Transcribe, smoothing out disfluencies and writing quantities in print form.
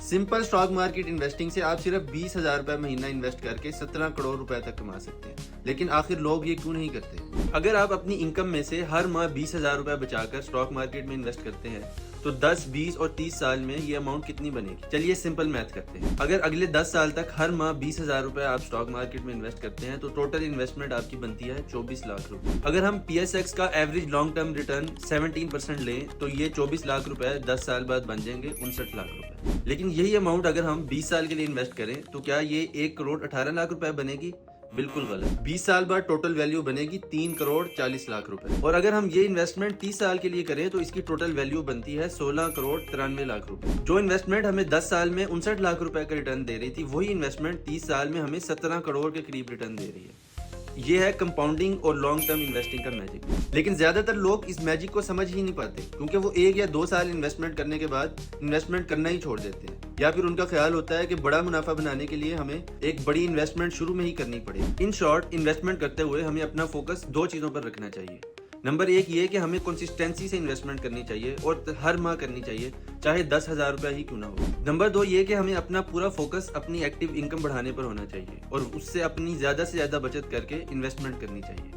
Simple stock market investing से आप सिर्फ 20,000 रुपए महीना इन्वेस्ट करके 17 करोड़ रुपए तक कमा सकते हैं। लेकिन आखिर लोग ये क्यों नहीं करते? अगर आप अपनी इनकम में से हर माह 20,000 रुपए बचाकर स्टॉक मार्केट में इन्वेस्ट करते हैं तो 10, 20 और 30 साल में ये अमाउंट कितनी बनेगी? चलिए सिंपल मैथ करते हैं। अगर अगले 10 साल तक हर माह 20,000 रुपए आप स्टॉक मार्केट में इन्वेस्ट करते हैं तो टोटल इन्वेस्टमेंट आपकी बनती है 24 लाख रुपए। अगर हम PSX का एवरेज लॉन्ग टर्म रिटर्न 17% लें तो ये 24 लाख रुपए 10 साल बाद बन जाएंगे 59 लाख रुपए। लेकिन यही अमाउंट अगर हम 20 साल के लिए इन्वेस्ट करें तो क्या ये 1 करोड़ 18 लाख रुपए बनेगी? बिल्कुल गलत। 20 साल बाद टोटल वैल्यू बनेगी 3 करोड़ 40 लाख रुपए। और अगर हम ये इन्वेस्टमेंट 30 साल के लिए करें तो इसकी टोटल वैल्यू बनती है 16 करोड़ 93 लाख रुपए। जो इन्वेस्टमेंट हमें 10 साल में 59 लाख रुपए का रिटर्न दे रही थी वही इन्वेस्टमेंट 30 साल में हमें 17 करोड़ के करीब रिटर्न दे रही है। ये है कंपाउंडिंग और लॉन्ग टर्म इन्वेस्टिंग का मैजिक। लेकिन ज्यादातर लोग इस मैजिक को समझ ही नहीं पाते क्योंकि वो 1 या 2 साल इन्वेस्टमेंट करने के बाद इन्वेस्टमेंट करना ही छोड़ देते हैं, या फिर उनका ख्याल होता है कि बड़ा मुनाफा बनाने के लिए हमें एक बड़ी इन्वेस्टमेंट शुरू में ही करनी पड़ेगी। इन शॉर्ट, इन्वेस्टमेंट करते हुए हमें अपना फोकस 2 चीजों पर रखना चाहिए। नंबर 1 ये कि हमें कंसिस्टेंसी से इन्वेस्टमेंट करनी चाहिए और हर माह करनी चाहिए, चाहे 10,000 रुपया ही क्यों ना हो। नंबर 2 ये कि हमें अपना पूरा फोकस अपनी एक्टिव इनकम बढ़ाने पर होना चाहिए और उससे अपनी ज्यादा से ज्यादा बचत करके इन्वेस्टमेंट करनी चाहिए।